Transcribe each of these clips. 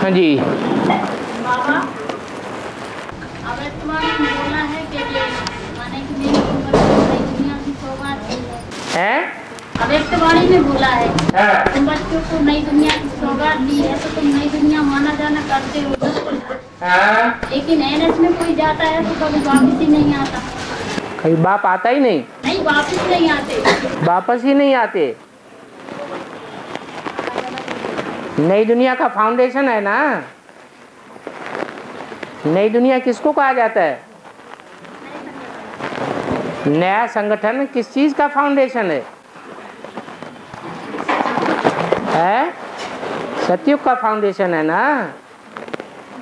हाँ जी। बाबा अवैतवाणी ने बोला है कि ये माने कि मेरी उम्र नई दुनिया की सौगात दी है। अवैतवाणी ने बोला है तुम बच्चों को नई दुनिया की सौगात दी है तो तुम नई दुनिया माना जाना करते हो। लेकिन एनएस में कोई जाता है तो कभी वापस ही नहीं आता। कहीं बाप आता ही नहीं? नहीं, वापस नहीं आते। वापस ही नहीं आते। नई दुनिया का फाउंडेशन है ना। नई दुनिया किसको कहा जाता है? नया संगठन किस चीज का फाउंडेशन है? सतयुग का फाउंडेशन है ना।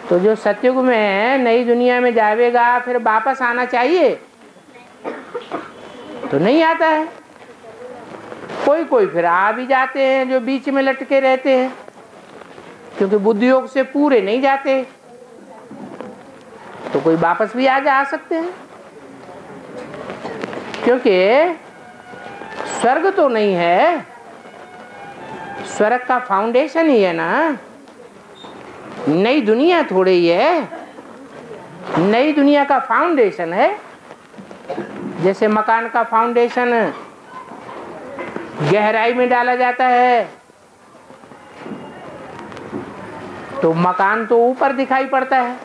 तो जो सतयुग में है नई दुनिया में जाएगा फिर वापस आना चाहिए तो नहीं आता है। कोई कोई फिर आ भी जाते हैं जो बीच में लटके रहते हैं, क्योंकि बुद्धि योग से पूरे नहीं जाते तो कोई वापस भी आ सकते हैं, क्योंकि स्वर्ग तो नहीं है। स्वर्ग का फाउंडेशन ही है ना। नई दुनिया थोड़ी ही है, नई दुनिया का फाउंडेशन है। जैसे मकान का फाउंडेशन गहराई में डाला जाता है तो मकान तो ऊपर दिखाई पड़ता है,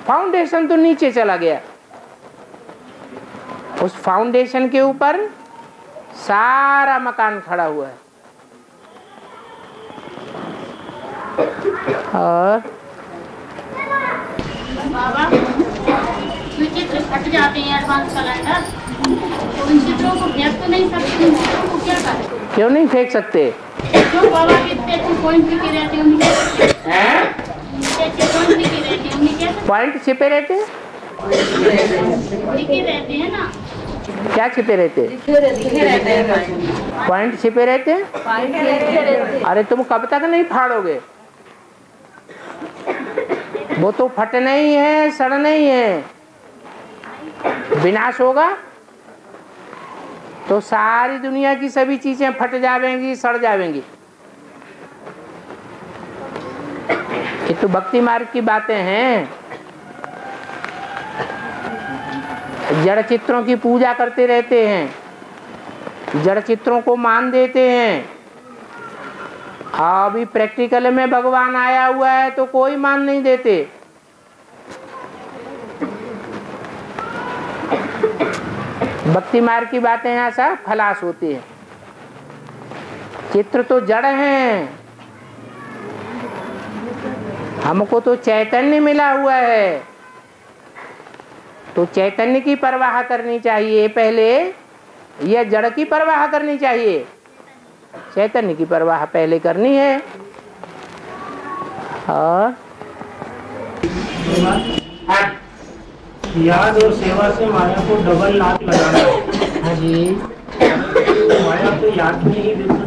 फाउंडेशन तो नीचे चला गया। उस फाउंडेशन के ऊपर सारा मकान खड़ा हुआ है। और बाबा जो चित्र फट जाते हैं एडवांस कैलेंडर, तो उन चित्रों को फेंक तो नहीं सकते, तो क्या करें? क्यों नहीं फेंक सकते? क्यों बाबा कितने पॉइंट लिखे रहते हैं पॉइंट छिपे रहते हैं? लिखे रहते हैं ना। क्या छिपे रहते? पॉइंट छिपे रहते हैं। अरे तुम कब तक नहीं फाड़ोगे? वो तो फटना ही है, सड़ना ही है। विनाश होगा तो सारी दुनिया की सभी चीजें फट जाएंगी, सड़ जाएंगी। ये तो भक्ति मार्ग की बातें हैं। जड़ चित्रों की पूजा करते रहते हैं, जड़ चित्रों को मान देते हैं। अभी प्रैक्टिकल में भगवान आया हुआ है तो कोई मान नहीं देते। भक्ति मार्ग की बातें यहाँ सब खलास होती है। चित्र तो जड़ हैं, हमको तो चैतन्य मिला हुआ है, तो चैतन्य की परवाह करनी चाहिए पहले या जड़ की परवाह करनी चाहिए? चैतन्य की परवाह पहले करनी है। और याद और सेवा से माया को डबल लात लगाना है। हाँ जी। माया तो याद में ही बिल्कुल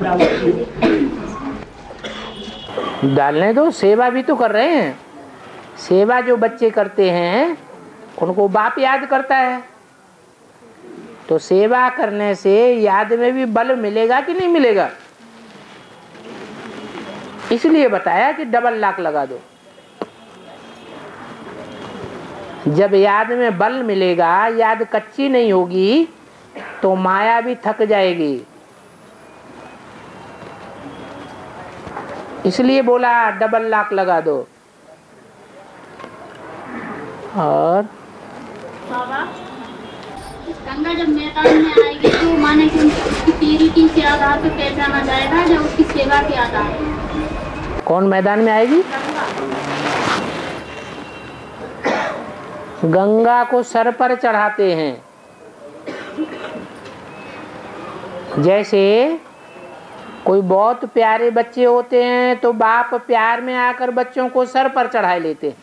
डालने दो, सेवा भी तो कर रहे हैं। सेवा जो बच्चे करते हैं उनको बाप याद करता है, तो सेवा करने से याद में भी बल मिलेगा कि नहीं मिलेगा? इसलिए बताया कि डबल लाख लगा दो। जब याद में बल मिलेगा, याद कच्ची नहीं होगी तो माया भी थक जाएगी। इसलिए बोला डबल लाख लगा दो। और बाबा गंगा जब मैदान में आएगी तो माने कि उसकी प्यूरिटी के आधार पर पहचाना जाएगा या उसकी सेवा के आधार पर? कौन मैदान में आएगी? गंगा को सर पर चढ़ाते हैं। जैसे कोई बहुत प्यारे बच्चे होते हैं तो बाप प्यार में आकर बच्चों को सर पर चढ़ा लेते हैं,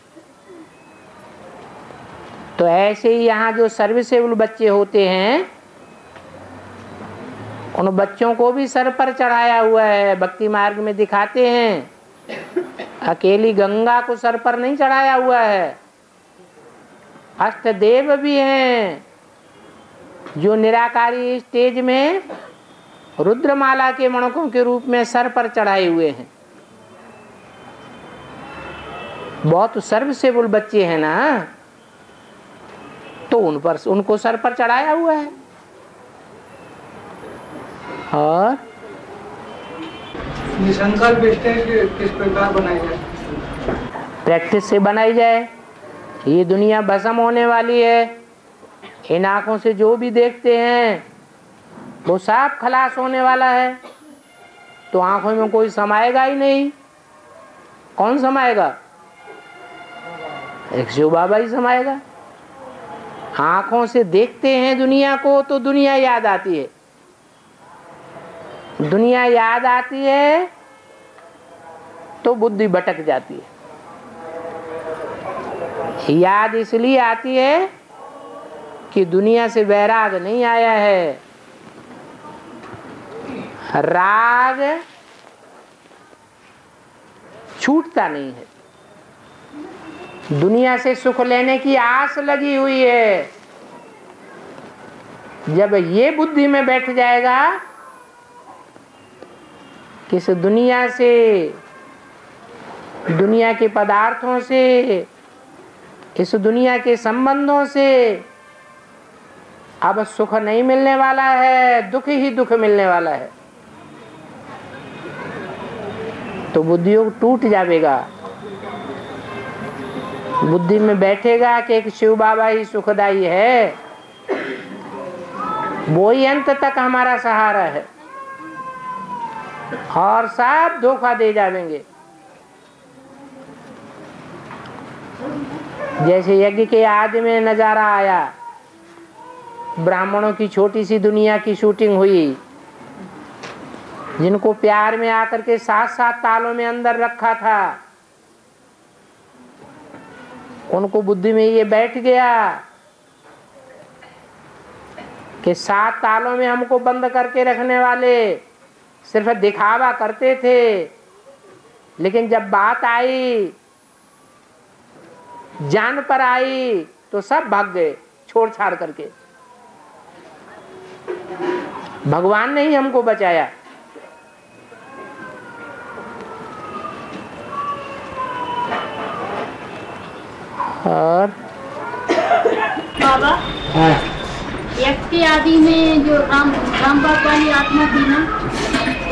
तो ऐसे ही यहाँ जो सर्विसेबल बच्चे होते हैं उन बच्चों को भी सर पर चढ़ाया हुआ है। भक्ति मार्ग में दिखाते हैं, अकेली गंगा को सर पर नहीं चढ़ाया हुआ है। अष्टदेव भी हैं जो निराकारी स्टेज में रुद्रमाला के मणकों के रूप में सर पर चढ़ाए हुए हैं। बहुत सर्विसेबल बच्चे हैं ना, तो उनको सर पर चढ़ाया हुआ है। और संकल्प किस प्रकार बनाई जाए? प्रैक्टिस से बनाई जाए। ये दुनिया भस्म होने वाली है। इन आंखों से जो भी देखते हैं वो सब खलास होने वाला है। तो आंखों में कोई समाएगा ही नहीं। कौन समाएगा? एक शिव बाबा ही समाएगा। आंखों से देखते हैं दुनिया को तो दुनिया याद आती है। दुनिया याद आती है तो बुद्धि भटक जाती है। याद इसलिए आती है कि दुनिया से वैराग नहीं आया है। राग छूटता नहीं है। दुनिया से सुख लेने की आस लगी हुई है। जब ये बुद्धि में बैठ जाएगा कि इस दुनिया से, दुनिया के पदार्थों से, इस दुनिया के संबंधों से अब सुख नहीं मिलने वाला है, दुख ही दुख मिलने वाला है, तो बुद्धि टूट जाएगा। बुद्धि में बैठेगा कि एक शिव बाबा ही सुखदाई है, वो ही अंत तक हमारा सहारा है, और सब धोखा दे जाएंगे। जैसे यज्ञ के आदि में नजारा आया, ब्राह्मणों की छोटी सी दुनिया की शूटिंग हुई, जिनको प्यार में आकर के 7-7 तालों में अंदर रखा था, उनको बुद्धि में ये बैठ गया कि 7 तालों में हमको बंद करके रखने वाले सिर्फ दिखावा करते थे, लेकिन जब बात आई, जान पर आई, तो सब भाग गए छोड़ छाड़ करके। भगवान ने ही हमको बचाया। और बाबा, यज्ञ के आदि में जो राम बाप वाली आत्मा थी ना,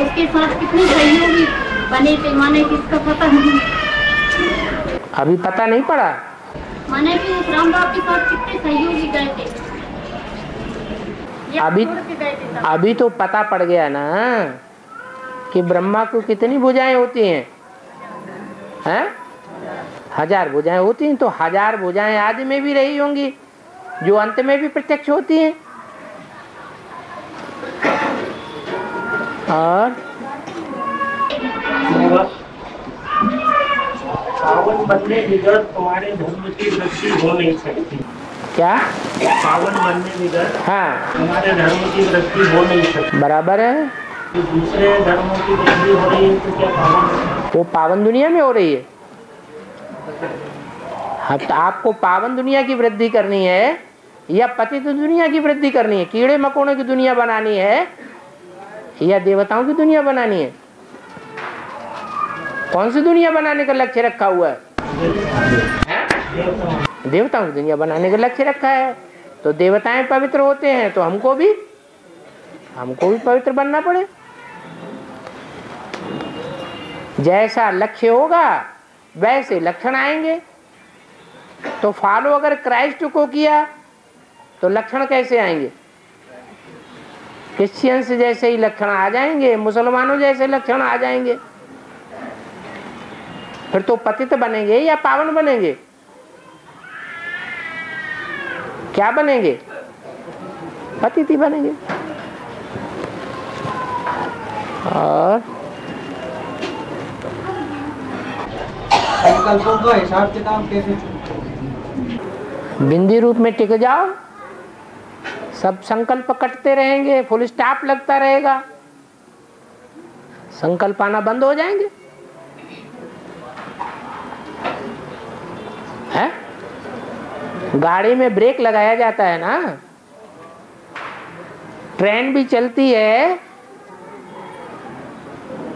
उसके साथ कितने सहयोगी बने थे, माने किसका पता नहीं। अभी पता नहीं पड़ा, माने कि उस राम बाप के साथ कितने सहयोगी गए थे। अभी तो पता पड़ गया ना कि ब्रह्मा को कितनी भुजाएं होती हैं, हैं? 1000 भुजाएं होती हैं, तो 1000 भुजाएं आदि में भी रही होंगी, जो अंत में भी प्रत्यक्ष होती हैं। और पावन बनने बिगड़ तुम्हारे धर्म की वृद्धि हो नहीं सकती। क्या? पावन बनने बिगड़, हाँ, तुम्हारे धर्म की वृद्धि हो नहीं सकती। बराबर है। तो दूसरे धर्मों की वृद्धि हो रही है तो क्या पावन? वो पावन दुनिया में हो रही है। हाँ, तो आपको पावन दुनिया की वृद्धि करनी है या पतित दुनिया की वृद्धि करनी है? कीड़े मकोड़ों की दुनिया बनानी है या देवताओं की दुनिया बनानी है? कौन सी दुनिया बनाने का लक्ष्य रखा हुआ है? देवताओं की दुनिया बनाने का लक्ष्य रखा है। तो देवताएं पवित्र होते हैं, तो हमको भी पवित्र बनना पड़े। जैसा लक्ष्य होगा वैसे लक्षण आएंगे। तो फॉलो अगर क्राइस्ट को किया तो लक्षण कैसे आएंगे? क्रिश्चियंस जैसे ही लक्षण आ जाएंगे, मुसलमानों जैसे लक्षण आ जाएंगे। फिर तो पतित बनेंगे या पावन बनेंगे? क्या बनेंगे? पतित ही बनेंगे। और संकल्पों का हिसाब किताब कैसे? बिंदी रूप में टिक जाओ, सब संकल्प कटते रहेंगे, फुल स्टॉप लगता रहेगा, संकल्प आना बंद हो जाएंगे। है? गाड़ी में ब्रेक लगाया जाता है ना, ट्रेन भी चलती है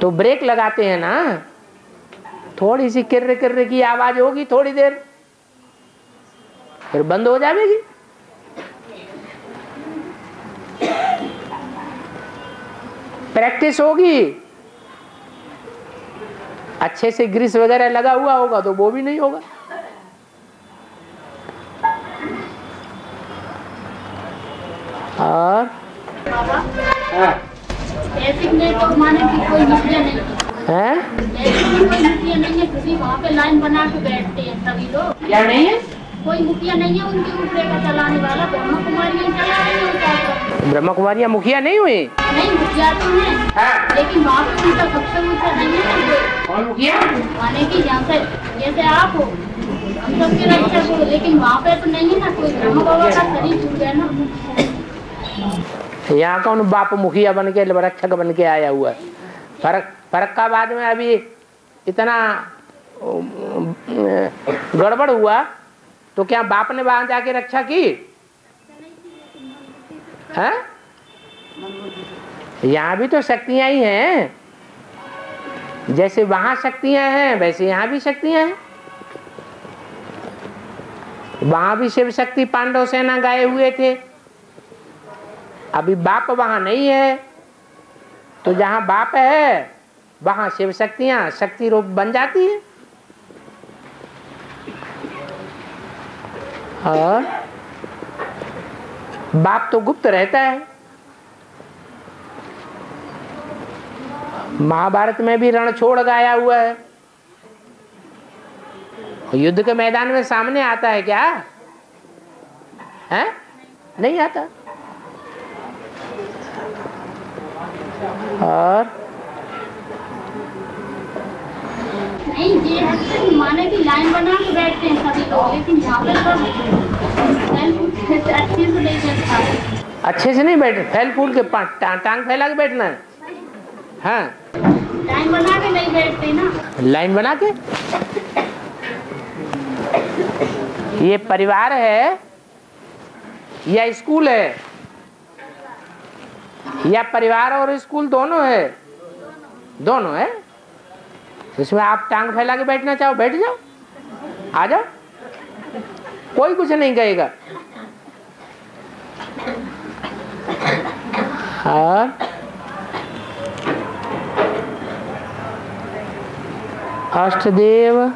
तो ब्रेक लगाते हैं ना, थोड़ी सी किर्र किर्र की आवाज होगी थोड़ी देर, फिर बंद हो जाएगी। प्रैक्टिस होगी, अच्छे से ग्रीस वगैरह लगा हुआ होगा तो वो भी नहीं होगा। और ऐसे में तो माने कि कोई मुखिया नहीं है, ऐसे में कोई मुखिया नहीं है, फिर वहाँ पे लाइन बना के बैठते हैं सभी लोग। क्या नहीं है? कोई मुखिया नहीं है उनके ऊपर का चलाने वाला, ब्रह्म कुमारी चला रही है उनका। ब्रह्म कुमारियाँ मुखिया नहीं हुई? नहीं, मुखिया तो है लेकिन वहाँ पे उनका सबसे ऊंचा नहीं है। कौन मुखिया? माने की जहाँ से जैसे आप हो, हम सबके रक्षक हो, लेकिन वहाँ पे तो नहीं है ना कोई। ब्रह्म बाबा का शरीर छूट गया ना। यहाँ कौन बाप मुखिया बन के रक्षक बन के आया हुआ है? फरक्काबाद में अभी इतना गड़बड़ हुआ तो क्या बाप ने वहां जाके रक्षा की है? यहाँ भी तो शक्तियां ही हैं, जैसे वहां शक्तियां हैं वैसे यहाँ भी शक्तियां हैं। वहां भी शिव शक्ति पांडव सेना गाए हुए थे, अभी बाप वहां नहीं है, तो जहां बाप है वहां शिव शक्तियां शक्ति रूप बन जाती है। और बाप तो गुप्त रहता है। महाभारत में भी रणछोड़ गाया हुआ है, युद्ध के मैदान में सामने आता है क्या है? नहीं आता। और नहीं, ये है माने की लाइन बना के बैठते हैं सभी लोग, लेकिन यहाँ पे तो अच्छे से नहीं बैठता। अच्छे से नहीं बैठ, फैल फूल के टांग फैला के बैठना है। हाँ, लाइन बना के नहीं बैठते ना। लाइन बना के। ये परिवार है या स्कूल है? या परिवार और स्कूल दोनों है? दोनों है। इसमें आप टांग फैला के बैठना चाहो बैठ जाओ, आ जाओ, कोई कुछ नहीं कहेगा। और अष्टदेव,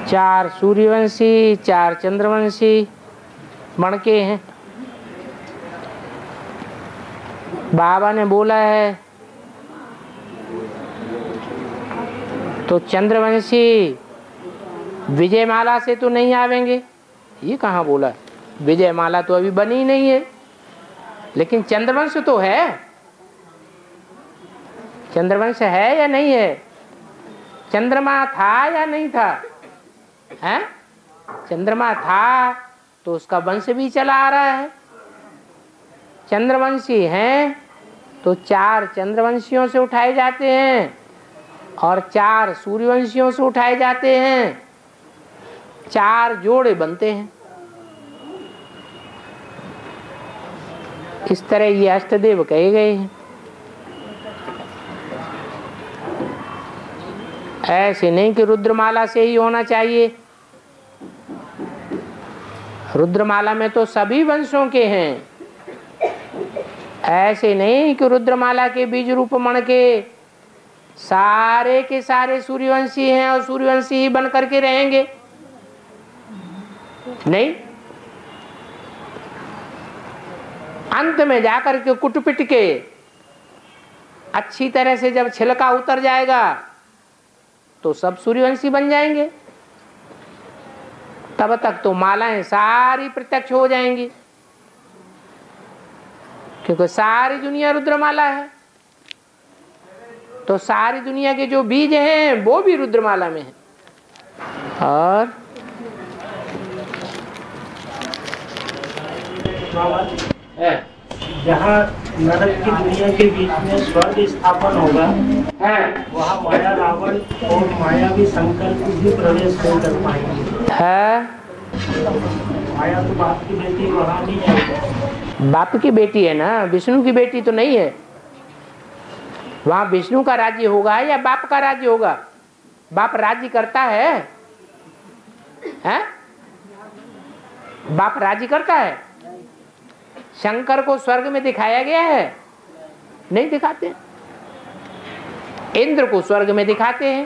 4 सूर्यवंशी, 4 चंद्रवंशी मणके हैं। बाबा ने बोला है तो चंद्रवंशी विजयमाला से तो नहीं आवेंगे। ये कहाँ बोला? विजयमाला तो अभी बनी ही नहीं है, लेकिन चंद्रवंश तो है। चंद्रवंश है या नहीं है? चंद्रमा था या नहीं था? हैं? चंद्रमा था तो उसका वंश भी चला आ रहा है। चंद्रवंशी हैं तो 4 चंद्रवंशियों से उठाए जाते हैं और 4 सूर्यवंशियों से उठाए जाते हैं, 4 जोड़े बनते हैं। इस तरह ये अष्टदेव कहे गए हैं। ऐसे नहीं कि रुद्रमाला से ही होना चाहिए। रुद्रमाला में तो सभी वंशों के हैं। ऐसे नहीं कि रुद्रमाला के बीज रूप मण के सारे के सारे सूर्यवंशी हैं और सूर्यवंशी ही बन करके रहेंगे, नहीं। अंत में जाकर के कुटपिट के अच्छी तरह से जब छिलका उतर जाएगा तो सब सूर्यवंशी बन जाएंगे। तब तक तो मालाएं सारी प्रत्यक्ष हो जाएंगी, क्योंकि सारी दुनिया रुद्रमाला है। तो सारी दुनिया के जो बीज हैं वो भी रुद्रमाला में है। और जहाँ नरक की दुनिया के बीच में स्वर्ग स्थापन होगा, वहाँ माया रावण और मायावी संकल्प भी प्रवेश नहीं कर पाएंगे। माया तो बाप की बेटी वहाँ नहीं है। बाप की बेटी है ना, विष्णु की बेटी तो नहीं है। वहाँ विष्णु का राज्य होगा या बाप का राज्य होगा? बाप राजी करता है? हैं? बाप राजी करता है? शंकर को स्वर्ग में दिखाया गया है? नहीं दिखाते। इंद्र को स्वर्ग में दिखाते हैं।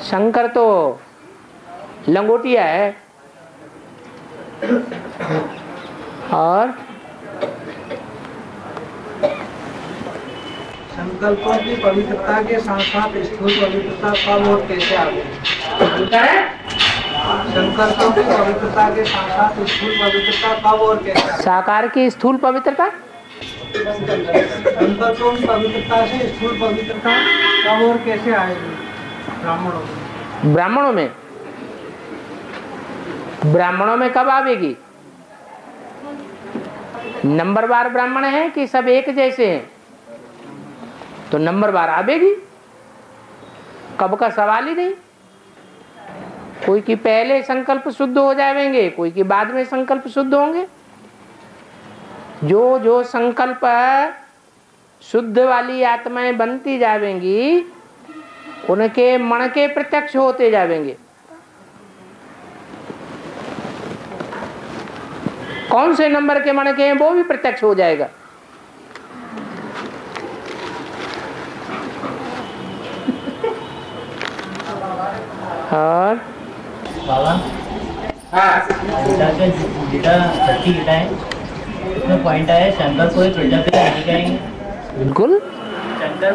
शंकर तो लंगोटिया है। और संकल्पों की पवित्रता के साथ साथ स्थूल पवित्रता कब और कैसे आ गई? संकल्पों की पवित्रता के साथ साथ स्थूल पवित्रता कब और कैसे? साकार की स्थूल पवित्रता, संकल्पों की पवित्रता से स्थूल पवित्रता कब और कैसे आएगी? ब्राह्मणों में ब्राह्मणों में कब आवेगी? नंबरवार ब्राह्मण है कि सब एक जैसे हैं? तो नंबरवार आवेगी, कब का सवाल ही नहीं। कोई की पहले संकल्प शुद्ध हो जाएंगे, कोई की बाद में संकल्प शुद्ध होंगे। जो जो संकल्प शुद्ध वाली आत्माएं बनती जाएंगी, उनके मन के प्रत्यक्ष होते जाएंगे। कौन से नंबर के मन के हैं वो भी प्रत्यक्ष हो जाएगा। और बाबा, गीता 30 गीता है, इसमें पॉइंट आया शंकर को प्रजापति नहीं कहेंगे। बिल्कुल,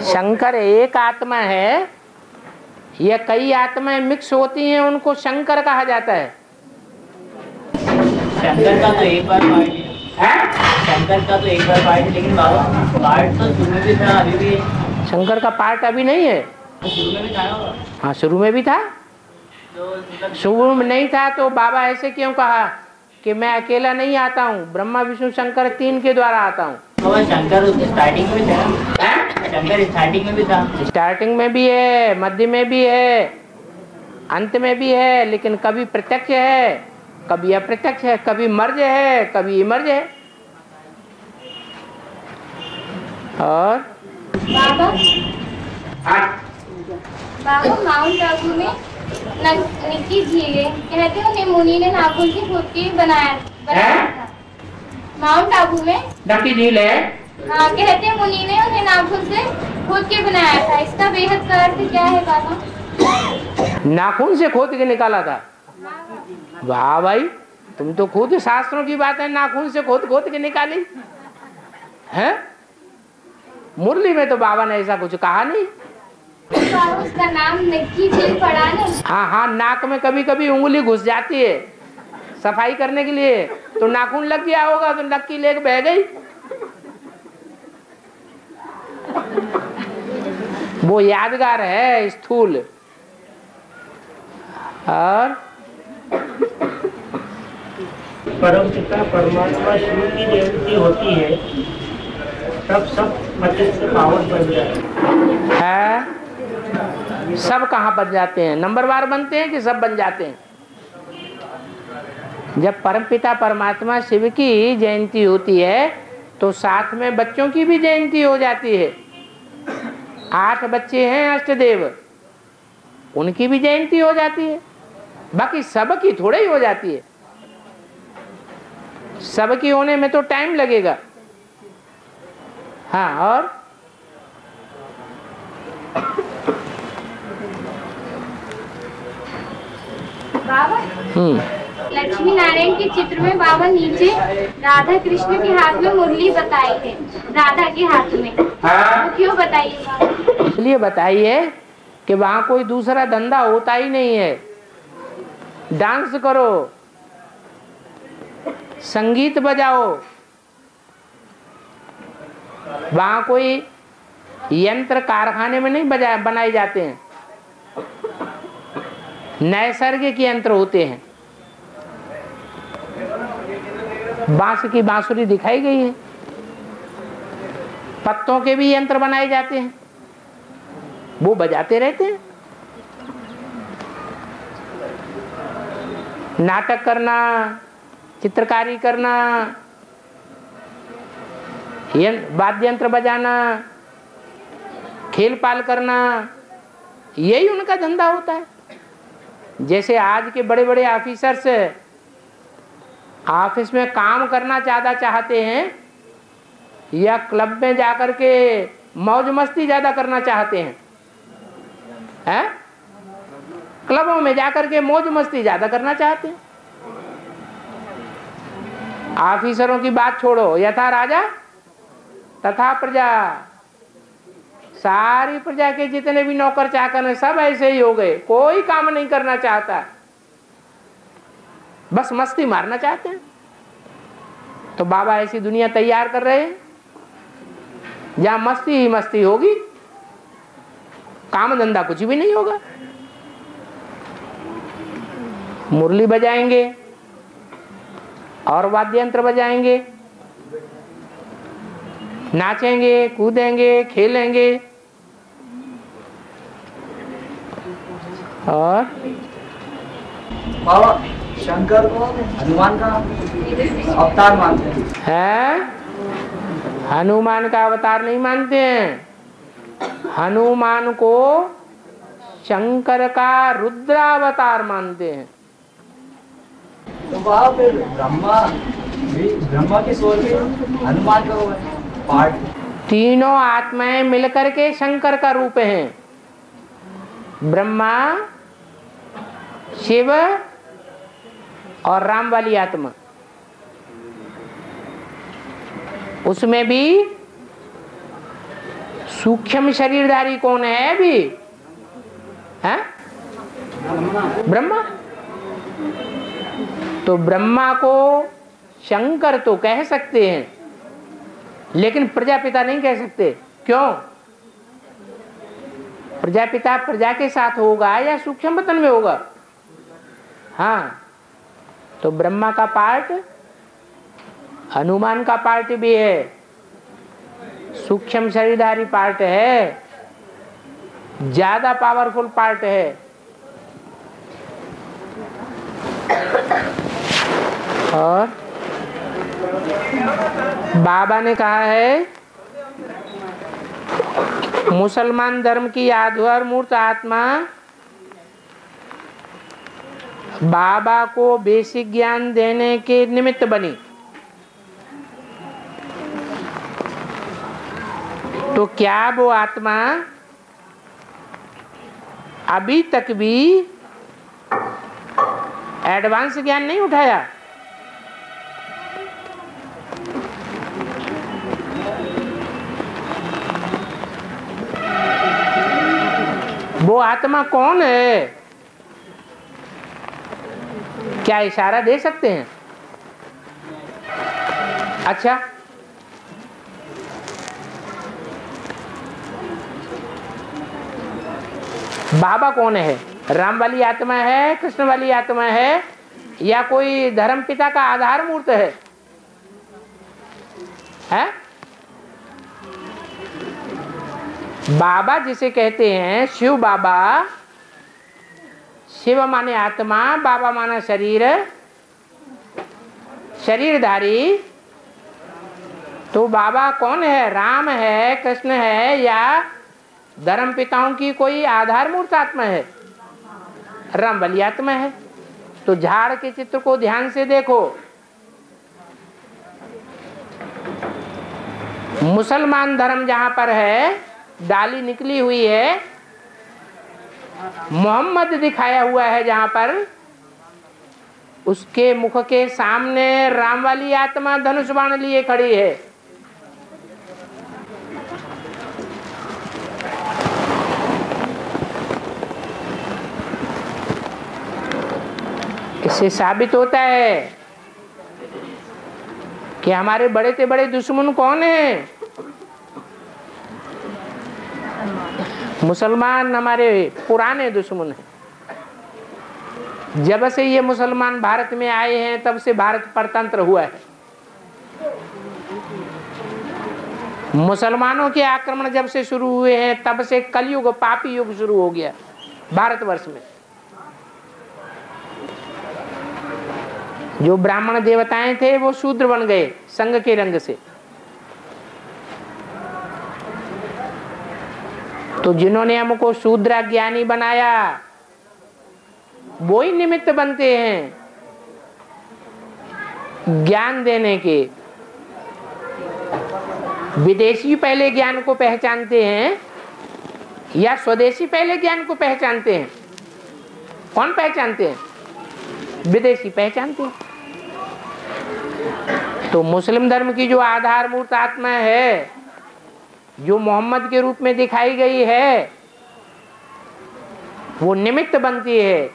शंकर एक आत्मा है या कई आत्माएं मिक्स होती हैं, उनको शंकर कहा जाता है। शंकर का तो एक बार पार्ट है, शंकर का तो एक बार पार्ट है, लेकिन बाबा पार्ट तो शुरू में भी था, अभी भी है। शंकर का पार्ट अभी नहीं है। तो शुरू में भी था ना? हाँ, शुरू में भी था। तो शुरू में नहीं था तो बाबा ऐसे क्यों कहा कि मैं अकेला नहीं आता हूँ, ब्रह्मा विष्णु शंकर 3 के द्वारा आता हूँ। शंकर स्टार्टिंग में था, शंकर स्टार्टिंग में भी था। स्टार्टिंग में भी है, मध्य में भी है, अंत में भी है, लेकिन कभी प्रत्यक्ष है, कभी अप्रत्यक्ष है, कभी मर्ज है, कभी इमर्ज है। और बाबा माउंट आबू में निक्की झील है, कहते उन्हें मुनि ने नाखून से खोद के बनाया था। माउंट आबू में नक्की झील है। हाँ, कहते हैं मुनि ने उन्हें नाखून से खोद के बनाया था। इसका बेहद का अर्थ क्या है बाबा? नाखून से खोद के निकाला था? वाह भाई, तुम तो खुद शास्त्रों की बात है नाखून से खोद के निकाली है। मुरली में तो बाबा ने ऐसा कुछ कहा नहीं। उसका नाम निक्की झील पड़ा ना। हाँ हाँ, नाक में कभी कभी उंगली घुस जाती है सफाई करने के लिए, तो नाखून लग गया होगा तो नक्की लेके बह गई। वो यादगार है स्थूल। और परम पिता परमात्मा शिव की जयंती होती है, तब सब अतिरिक्त से पावन बन जाए है। सब कहाँ बन जाते हैं? नंबरवार बनते हैं कि सब बन जाते हैं? जब परमपिता परमात्मा शिव की जयंती होती है तो साथ में बच्चों की भी जयंती हो जाती है। 8 बच्चे हैं अष्टदेव, उनकी भी जयंती हो जाती है। बाकी सबकी थोड़े ही हो जाती है, सबकी होने में तो टाइम लगेगा। हाँ, और बाबा लक्ष्मी नारायण के चित्र में बाबा नीचे राधा कृष्ण के हाथ में मुरली बताई है, राधा के हाथ में। तो क्यों बताइए बाबा? इसलिए बताइए कि वहां कोई दूसरा धंधा होता ही नहीं है। डांस करो, संगीत बजाओ, वहां कोई यंत्र कारखाने में नहीं बनाए जाते हैं, नैसर्गिक यंत्र होते हैं। बांस की बांसुरी दिखाई गई है, पत्तों के भी यंत्र बनाए जाते हैं, वो बजाते रहते हैं। नाटक करना, चित्रकारी करना, वाद्य यंत्र बजाना, खेल पाल करना, यही उनका धंधा होता है। जैसे आज के बड़े बड़े ऑफिसर्स ऑफिस में काम करना ज्यादा चाहते हैं या क्लब में जाकर के मौज मस्ती ज्यादा करना चाहते हैं? क्लबों में जाकर के मौज मस्ती ज्यादा करना चाहते हैं। ऑफिसरों की बात छोड़ो, यथा राजा तथा प्रजा, सारी प्रजा के जितने भी नौकर चाकर हैं सब ऐसे ही हो गए, कोई काम नहीं करना चाहता, बस मस्ती मारना चाहते हैं। तो बाबा ऐसी दुनिया तैयार कर रहे हैं जहां मस्ती ही मस्ती होगी, काम धंधा कुछ भी नहीं होगा। मुरली बजाएंगे और वाद्य यंत्र बजाएंगे, नाचेंगे, कूदेंगे, खेलेंगे और बाबा शंकर को हनुमान का अवतार मानते हैं? हनुमान का अवतार नहीं मानते हैं, हनुमान को शंकर का रुद्रावतार मानते हैं। तो वहाँ पे ब्रह्मा की सोल भी हनुमान का पार्ट, तीनों आत्माएं मिलकर के शंकर का रूप हैं। ब्रह्मा, शिव और राम वाली आत्मा, उसमें भी सूक्ष्म शरीरधारी कौन है अभी? है ब्रह्मा। तो ब्रह्मा को शंकर तो कह सकते हैं, लेकिन प्रजापिता नहीं कह सकते। क्यों? प्रजापिता प्रजा के साथ होगा या सूक्ष्म वतन में होगा? हाँ, तो ब्रह्मा का पार्ट हनुमान का पार्ट भी है, सूक्ष्म शरीरधारी पार्ट है, ज्यादा पावरफुल पार्ट है। और बाबा ने कहा है मुसलमान धर्म की आधार मूर्त आत्मा बाबा को बेसिक ज्ञान देने के निमित्त बनी। तो क्या वो आत्मा अभी तक भी एडवांस ज्ञान नहीं उठाया? वो आत्मा कौन है? क्या इशारा दे सकते हैं? अच्छा, बाबा कौन है? राम वाली आत्मा है, कृष्ण वाली आत्मा है, या कोई धर्म पिता का आधार मूर्त है? बाबा जिसे कहते हैं शिव बाबा, शिव माने आत्मा, बाबा माना शरीर, शरीरधारी। तो बाबा कौन है? राम है, कृष्ण है, या धर्म पिताओं की कोई आधार मूर्त आत्मा है? राम वाली आत्मा है। तो झाड़ के चित्र को ध्यान से देखो, मुसलमान धर्म जहां पर है, डाली निकली हुई है, मोहम्मद दिखाया हुआ है जहां पर, उसके मुख के सामने राम वाली आत्मा धनुष बाण लिए खड़ी है। इससे साबित होता है कि हमारे बड़े से बड़े दुश्मन कौन है? मुसलमान हमारे पुराने दुश्मन हैं। जब से ये मुसलमान भारत में आए हैं तब से भारत परतंत्र हुआ है। मुसलमानों के आक्रमण जब से शुरू हुए हैं तब से कलयुग, पापी युग शुरू हो गया भारतवर्ष में। जो ब्राह्मण देवताएं थे वो शूद्र बन गए संग के रंग से। तो जिन्होंने हमको शूद्र ज्ञानी बनाया वो ही निमित्त बनते हैं ज्ञान देने के। विदेशी पहले ज्ञान को पहचानते हैं या स्वदेशी पहले ज्ञान को पहचानते हैं? कौन पहचानते हैं? विदेशी पहचानते हैं। तो मुस्लिम धर्म की जो आधारभूत आत्मा है, जो मोहम्मद के रूप में दिखाई गई है, वो निमित्त बनती है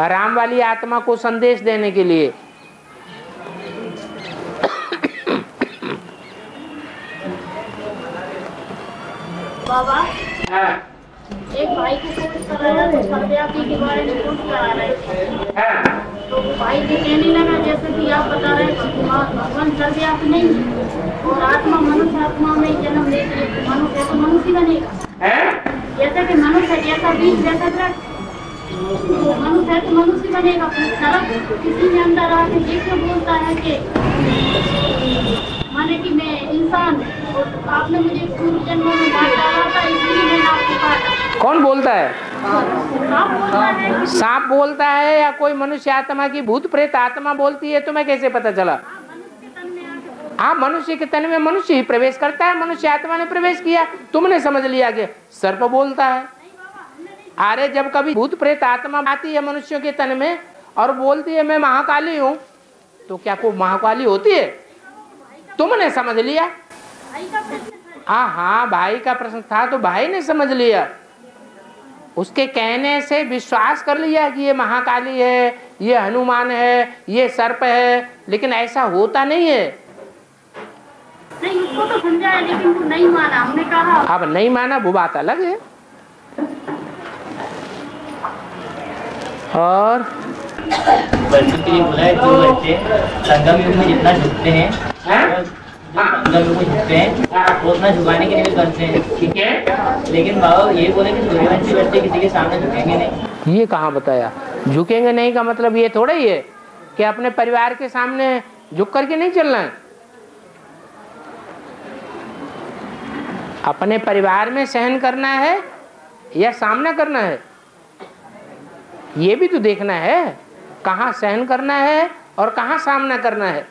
राम वाली आत्मा को संदेश देने के लिए। बाबा एक भाई को कोर्स कर रहे हैं, सर्वव्यापी के बारे में कोर्स करा रहे थे। तो भाई जी कहने लगा जैसे कि आप बता रहे हैं भगवान सर्वव्यापी नहीं और आत्मा मनुष्य आत्मा में जन्म लेती है, मनुष्य तो मनुष्य बनेगा। जैसे कि मनुष्य जैसा बीज वैसा दृष्ट, तो मनुष्य है तो मनुष्य बनेगा। किसी के अंदर आके ये क्यों बोलता है कि माने कि मैं इंसान, और आपने मुझे पूर्व जन्मों में बात डाला था इसलिए मैंने आपको कहा। कौन बोलता है? सांप बोलता है। सांप बोलता है या कोई मनुष्य आत्मा की भूत प्रेत आत्मा बोलती है? तुम्हें कैसे पता चला? हाँ, मनुष्य के तन में मनुष्य ही प्रवेश करता है, मनुष्य आत्मा ने प्रवेश किया, तुमने समझ लिया कि सर्प बोलता है। अरे जब कभी भूत प्रेत आत्मा आती है मनुष्यों के तन में और बोलती है मैं महाकाली हूँ, तो क्या कोई महाकाली होती है? तुमने समझ लिया। हाँ, भाई का प्रश्न था तो भाई ने समझ लिया, उसके कहने से विश्वास कर लिया कि ये महाकाली है, ये हनुमान है, ये सर्प है, लेकिन ऐसा होता नहीं है। नहीं, उसको तो समझाया लेकिन वो नहीं माना। हमने कहा अब नहीं माना वो बात अलग है। और बच्चों के लिए बोला है जो बच्चे संगम युग में जितना झुकते हैं, संगम युग में झुकते हैं वो उतना झुकाने के लिए भी करते हैं, ठीक है। लेकिन बाबा ये बोले कि सूर्यवंशी बच्चे किसी के सामने झुकेंगे नहीं। ये कहाँ बताया? झुकेंगे नहीं का मतलब ये थोड़ा ही है कि अपने परिवार के सामने झुक करके नहीं चलना है। अपने परिवार में सहन करना है या सामना करना है, ये भी तो देखना है। कहाँ सहन करना है और कहाँ सामना करना है।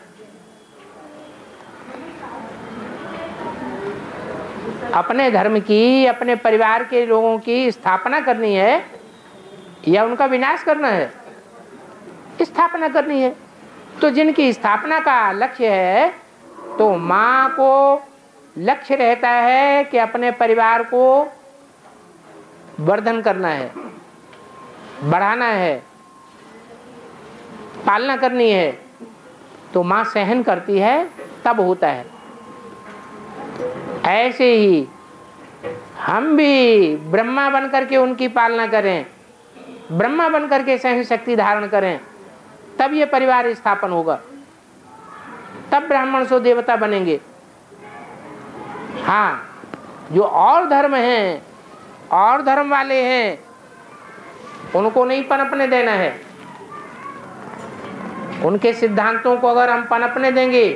अपने धर्म की, अपने परिवार के लोगों की स्थापना करनी है या उनका विनाश करना है? स्थापना करनी है। तो जिनकी स्थापना का लक्ष्य है, तो माँ को लक्ष्य रहता है कि अपने परिवार को वर्धन करना है, बढ़ाना है, पालना करनी है, तो माँ सहन करती है, तब होता है। ऐसे ही हम भी ब्रह्मा बन करके उनकी पालना करें, ब्रह्मा बन करके सहन शक्ति धारण करें, तब ये परिवार स्थापन होगा, तब ब्राह्मण सो देवता बनेंगे। हाँ, जो और धर्म हैं, और धर्म वाले हैं, उनको नहीं पनपने देना है। उनके सिद्धांतों को अगर हम पनपने देंगे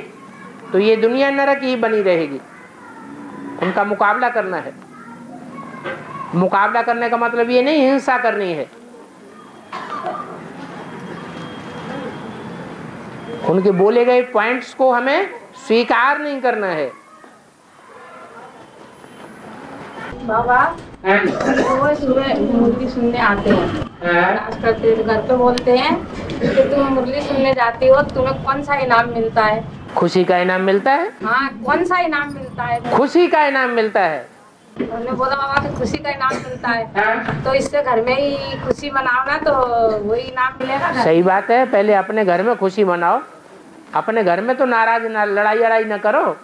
तो ये दुनिया नरक ही बनी रहेगी। उनका मुकाबला करना है। मुकाबला करने का मतलब ये नहीं हिंसा करनी है। उनके बोले गए पॉइंट्स को हमें स्वीकार नहीं करना है। बाबा वो सुबह मुरली सुनने आते हैं, नाच करते हैं, घर पे बोलते हैं कि तुम मुरली सुनने जाती हो, तुम्हें कौन सा इनाम मिलता है? खुशी का इनाम मिलता है। हाँ, कौन सा इनाम मिलता है? खुशी का इनाम मिलता है। उन्होंने बोला बाबा कि खुशी का इनाम मिलता है, तो इससे घर में ही खुशी मनाओ ना, तो वही इनाम मिलेगा। सही बात है, पहले अपने घर में खुशी मनाओ। अपने घर में तो नाराज ना, लड़ाई न करो,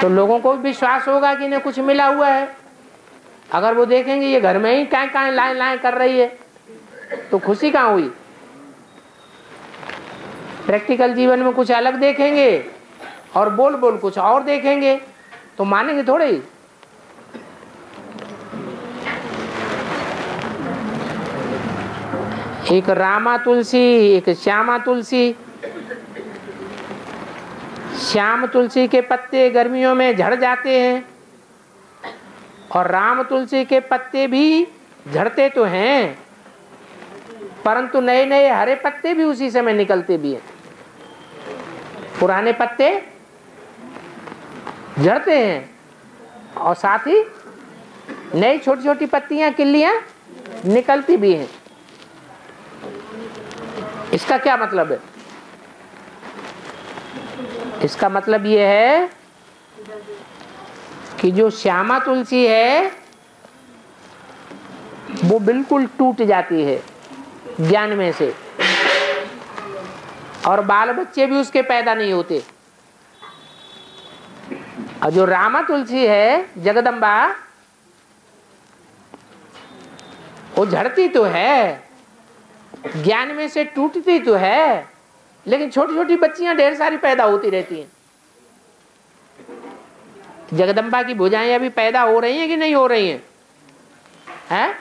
तो लोगों को विश्वास होगा कि इन्हें कुछ मिला हुआ है। अगर वो देखेंगे ये घर में ही कहाँ लाएं कर रही है, तो खुशी कहाँ हुई? प्रैक्टिकल जीवन में कुछ अलग देखेंगे और बोल कुछ और देखेंगे, तो मानेंगे थोड़े ही। एक रामा तुलसी, एक श्यामा तुलसी। श्याम तुलसी के पत्ते गर्मियों में झड़ जाते हैं और राम तुलसी के पत्ते भी झड़ते तो हैं, परंतु नए नए हरे पत्ते भी उसी समय निकलते भी हैं। पुराने पत्ते झड़ते हैं और साथ ही नई छोटी छोटी पत्तियां, किल्लियां निकलती भी हैं। इसका क्या मतलब है? इसका मतलब ये है कि जो श्यामा तुलसी है वो बिल्कुल टूट जाती है ज्ञान में से, और बाल बच्चे भी उसके पैदा नहीं होते। और जो रामा तुलसी है, जगदम्बा, वो झड़ती तो है, ज्ञान में से टूटती तो है, लेकिन छोटी छोटी बच्चियां ढेर सारी पैदा होती रहती हैं। जगदम्बा की भुजाएं अभी पैदा हो रही हैं कि नहीं हो रही हैं? हैं?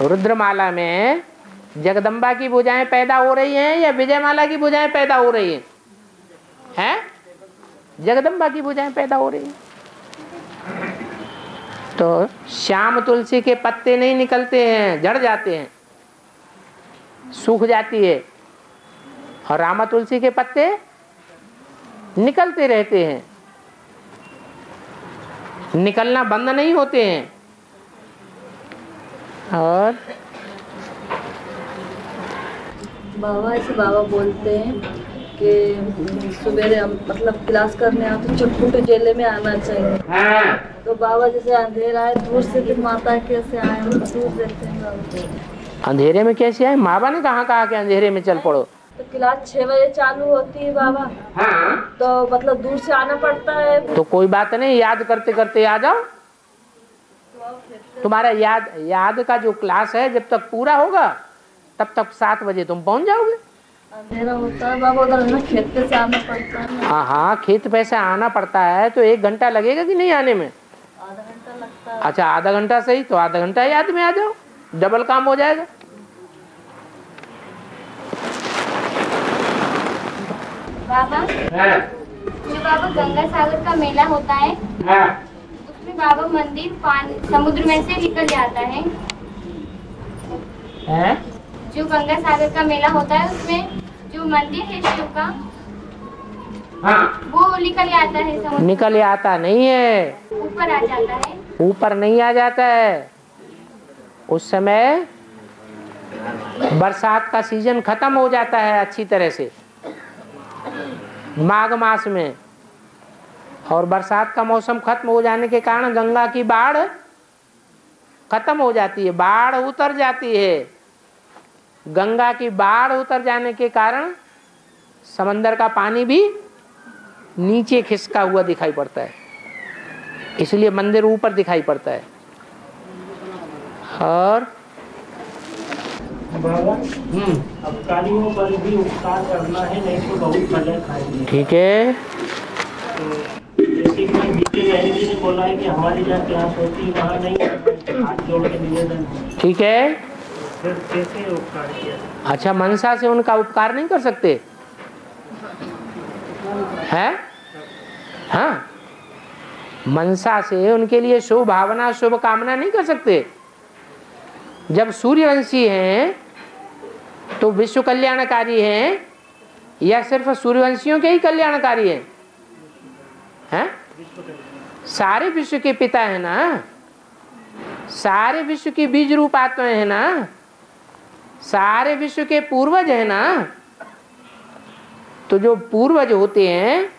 रुद्रमाला में जगदम्बा की भुजाएं पैदा हो रही हैं या विजयमाला की भुजाएं पैदा हो रही हैं? हैं? जगदम्बा की भुजाएं पैदा हो रही हैं। तो श्याम तुलसी के पत्ते नहीं निकलते हैं, झड़ जाते हैं, सूख जाती है, और रामा तुलसी के पत्ते निकलते रहते हैं, निकलना बंद नहीं होते हैं। और बाबा ऐसे बाबा बोलते हैं कि सवेरे मतलब क्लास करने आते तो चुटपुट जेले में आना चाहिए। हाँ। तो बाबा जैसे अंधेरा है दूर से फिर माता कैसे आए, हम दूर रहते हैं बाबा। अंधेरे में कैसे आए? माँ ने कहा कि अंधेरे में चल पड़ो? तो क्लास 6 बजे चालू होती है बाबा। हाँ। तो मतलब दूर से आना पड़ता है। तो कोई बात नहीं, याद करते करते आ जाओ। तुम्हारा याद का जो क्लास है जब तक पूरा होगा तब तक 7 बजे तुम पहुंच जाओगे। अंधेरा होता है बाबा, उधर ना खेत पे से आना पड़ता है। हाँ हाँ, खेत पे से आना पड़ता है तो 1 घंटा लगेगा कि नहीं आने में? आधा घंटा लगता है। अच्छा, आधा घंटा सही, तो आधा घंटा याद में आ जाओ, डबल काम हो जाएगा। बाबा, जो बाबा गंगा सागर का मेला होता है, उसमें बाबा मंदिर समुद्र में से निकल जाता है। जो गंगा सागर का मेला होता है उसमें जो मंदिर है शिव का, वो निकल आता है समुद्र। निकल आता नहीं है, ऊपर आ जाता है। ऊपर नहीं आ जाता है। उस समय बरसात का सीजन खत्म हो जाता है अच्छी तरह से, माघ मास में, और बरसात का मौसम खत्म हो जाने के कारण गंगा की बाढ़ खत्म हो जाती है, बाढ़ उतर जाती है। गंगा की बाढ़ उतर जाने के कारण समंदर का पानी भी नीचे खिसका हुआ दिखाई पड़ता है, इसलिए मंदिर ऊपर दिखाई पड़ता है। और बाबा, अपकारियों पर भी उपकार करना है, नहीं तो बहुत मजा खाएंगे। ठीक है। तो जैसे कि बीते बहन जी ने बोला है कि हमारी जहाँ क्लास होती है वहाँ नहीं, हाथ जोड़ के निवेदन है। ठीक है। फिर कैसे उपकार किया? अच्छा, मनसा से उनका उपकार नहीं कर सकते हैं? हाँ, मनसा से उनके लिए शुभ भावना, शुभ कामना नहीं कर सकते। जब सूर्यवंशी हैं तो विश्व कल्याणकारी हैं या सिर्फ सूर्यवंशियों के ही कल्याणकारी हैं? हैं? सारे विश्व के पिता है ना, सारे विश्व की बीज रूप आत्माएं है ना, सारे विश्व के पूर्वज है ना। तो जो पूर्वज होते हैं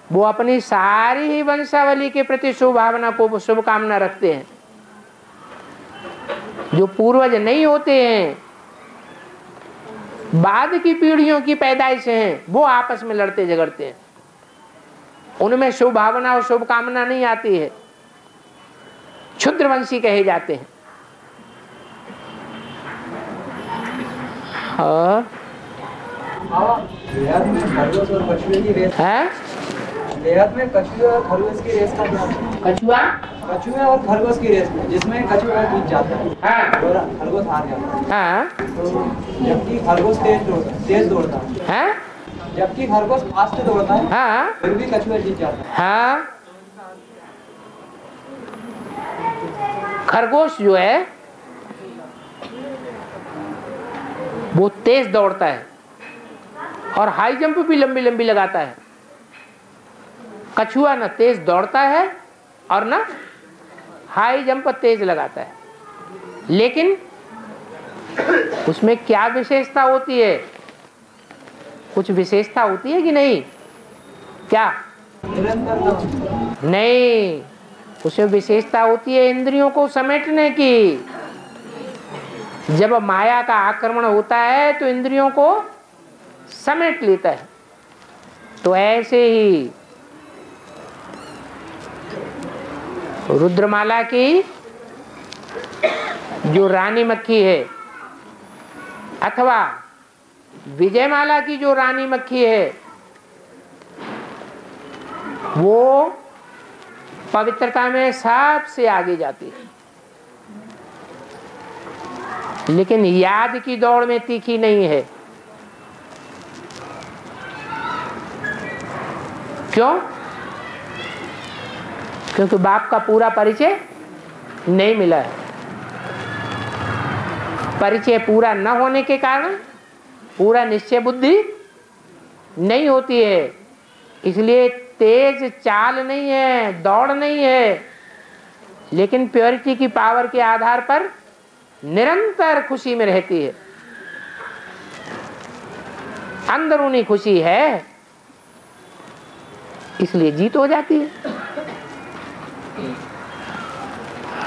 वो अपनी सारी ही वंशावली के प्रति शुभ भावना को, शुभकामना रखते हैं। जो पूर्वज नहीं होते हैं, बाद की पीढ़ियों की पैदाइश हैं, वो आपस में लड़ते झगड़ते हैं, उनमें शुभ भावना और शुभकामना नहीं आती है, क्षुद्रवंशी कहे जाते हैं। और बेहद में खरगोश और कछुए की रेस है? बेहद में कछुए और खरगोश की रेस का कछुआ, कछुए और खरगोश की रेस में जिसमें कछुआ जीत जाता है और खरगोश हार जाता है। हाँ, तो जबकि खरगोश तेज दौड़ता है? जबकि खरगोश फास्ट दौड़ता है, हाँ फिर भी कछुआ जीत जाता है। हाँ, खरगोश जो है वो तेज दौड़ता है और हाई जंप भी लंबी लंबी लगाता है। कछुआ ना तेज दौड़ता है और ना हाई जंप तेज लगाता है, लेकिन उसमें क्या विशेषता होती है? कुछ विशेषता होती है कि नहीं? क्या? नहीं, उसमें विशेषता होती है इंद्रियों को समेटने की। जब माया का आक्रमण होता है तो इंद्रियों को समेट लेता है। तो ऐसे ही रुद्रमाला की जो रानी मक्खी है अथवा विजयमाला की जो रानी मक्खी है वो पवित्रता में सबसे आगे जाती है, लेकिन याद की दौड़ में तीखी नहीं है। क्यों? क्योंकि बाप का पूरा परिचय नहीं मिला है। परिचय पूरा न होने के कारण पूरा निश्चय बुद्धि नहीं होती है, इसलिए तेज चाल नहीं है, दौड़ नहीं है, लेकिन प्योरिटी की पावर के आधार पर निरंतर खुशी में रहती है। अंदरूनी खुशी है, इसलिए जीत हो जाती है।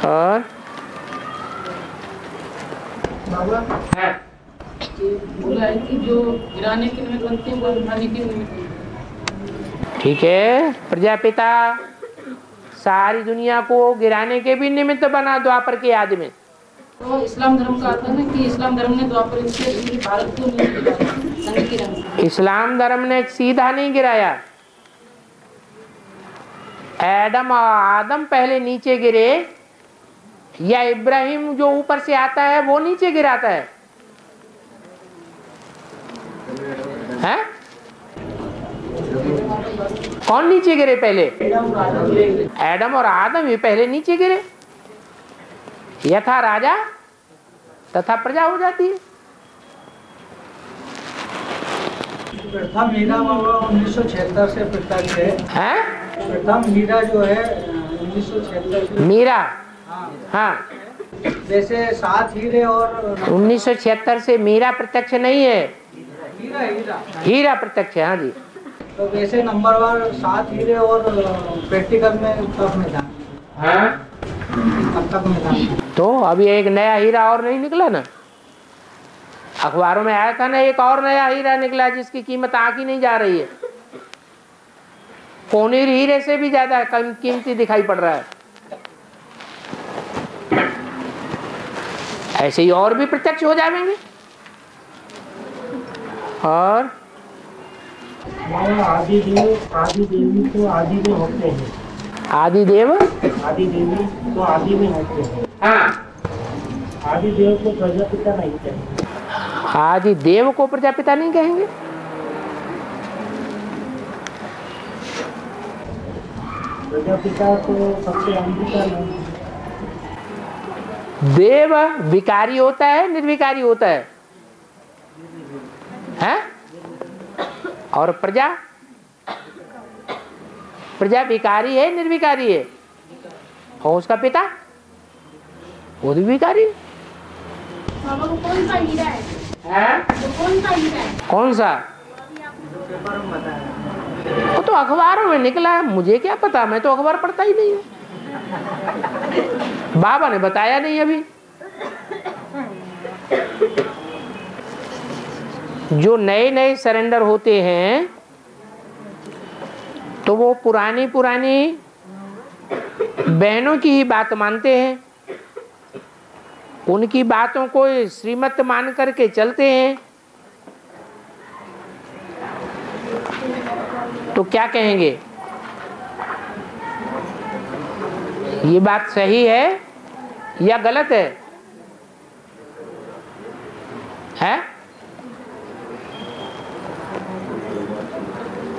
और बोला है कि जो गिराने के निमित्त बनते हैं वो उठाने के निमित्त। ठीक है, प्रजापिता सारी दुनिया को गिराने के भी निमित्त बना द्वापर के आदि में। तो इस्लाम धर्म का आता है ना कि इस्लाम धर्म ने द्वापर से पूरे भारत को नहीं गिराया। इस्लाम धर्म ने सीधा नहीं गिराया। एडम और आदम पहले नीचे गिरे, या इब्राहिम जो ऊपर से आता है वो नीचे गिराता है? हैं? कौन नीचे गिरे पहले? एडम और आदम ही पहले नीचे गिरे। यथा राजा तथा प्रजा हो जाती है। प्रथम मीरा बाबा 1976 से प्रत्यक्ष है। प्रथम मीरा जो है 1976 से। मीरा, हाँ, जैसे 7 हीरे और 1976 से मीरा प्रत्यक्ष नहीं है, हीरा हीरा हीरा प्रत्यक्ष है। हाँ जी। तो वैसे नंबरवार 7 हीरे और प्रैक्टिकल में कब में था? कब तक में था? तो अभी एक नया हीरा और नहीं निकला ना? अखबारों में आया था ना, एक और नया हीरा निकला जिसकी कीमत आंकी नहीं जा रही है। कोनीर हीरे से भी ज्यादा कीमती दिखाई पड़ रहा है। ऐसे ही और भी प्रत्यक्ष हो जाएंगे। और आदि देव आदि देवी तो आदि में होते हैं। आदि देव आदि देवी तो आदि में होते हैं। हाँ, आदि देव को प्रजापिता नहीं कहेंगे। आदि देव को प्रजापिता नहीं कहेंगे। प्रजापिता तो सबसे अंबिका नहीं। देव विकारी होता है, निर्विकारी होता है, हैं? और प्रजा, प्रजा विकारी है, निर्विकारी है। और उसका पिता वो भी विकारी है। बाबा वो कौन सा हीरा है? वो कौन सा हीरा है? कौन सा? वो तो अखबारों में निकला है, मुझे क्या पता, मैं तो अखबार पढ़ता ही नहीं हूँ। बाबा ने बताया नहीं अभी। जो नए नए सरेंडर होते हैं तो वो पुरानी पुरानी बहनों की ही बात मानते हैं, उनकी बातों को श्रीमत मान करके चलते हैं। तो क्या कहेंगे, ये बात सही है या गलत है? हैं?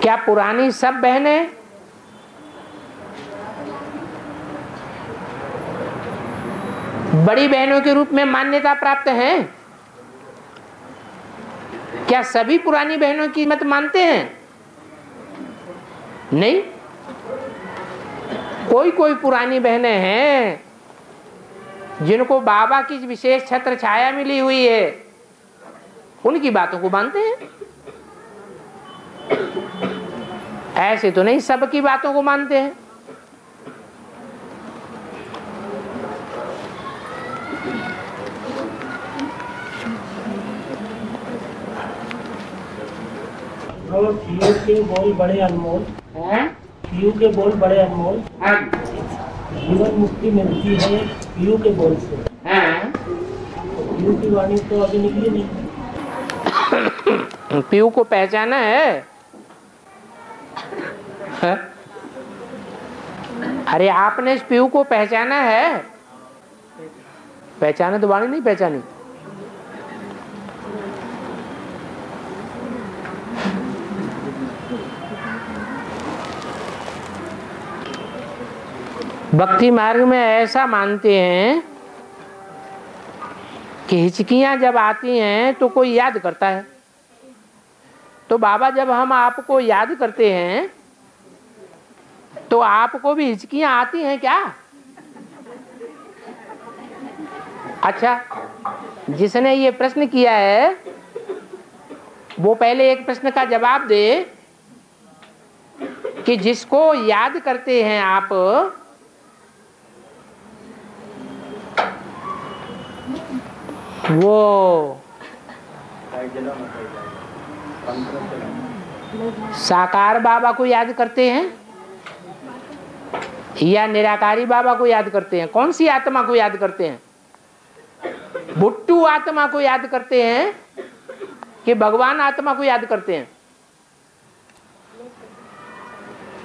क्या पुरानी सब बहनें बड़ी बहनों के रूप में मान्यता प्राप्त हैं? क्या सभी पुरानी बहनों की मत मानते हैं? नहीं, कोई कोई पुरानी बहनें हैं जिनको बाबा की विशेष छत्र छाया मिली हुई है, उनकी बातों को मानते हैं। ऐसे तो नहीं सबकी बातों को मानते हैं। पीयू के बोल बड़े अनमोल हैं, पीयू के बोल बड़े अनमोल हैं। जीवन मुक्ति मिलती है पीयू के बोल से हैं। पीयू की वाणी तो अभी निकली नहीं। पीयू को पहचाना है? अरे आपने इस पीयू को पहचाना है? पहचाने तो वाणी नहीं पहचानी। भक्ति मार्ग में ऐसा मानते हैं कि हिचकियां जब आती हैं तो कोई याद करता है। तो बाबा जब हम आपको याद करते हैं तो आपको भी हिचकियां आती हैं क्या? अच्छा, जिसने ये प्रश्न किया है वो पहले एक प्रश्न का जवाब दे कि जिसको याद करते हैं आप, वो साकार बाबा को याद करते हैं या निराकारी बाबा को याद करते हैं? कौन सी आत्मा को याद करते हैं? बुट्टू आत्मा को याद करते हैं कि भगवान आत्मा को याद करते हैं?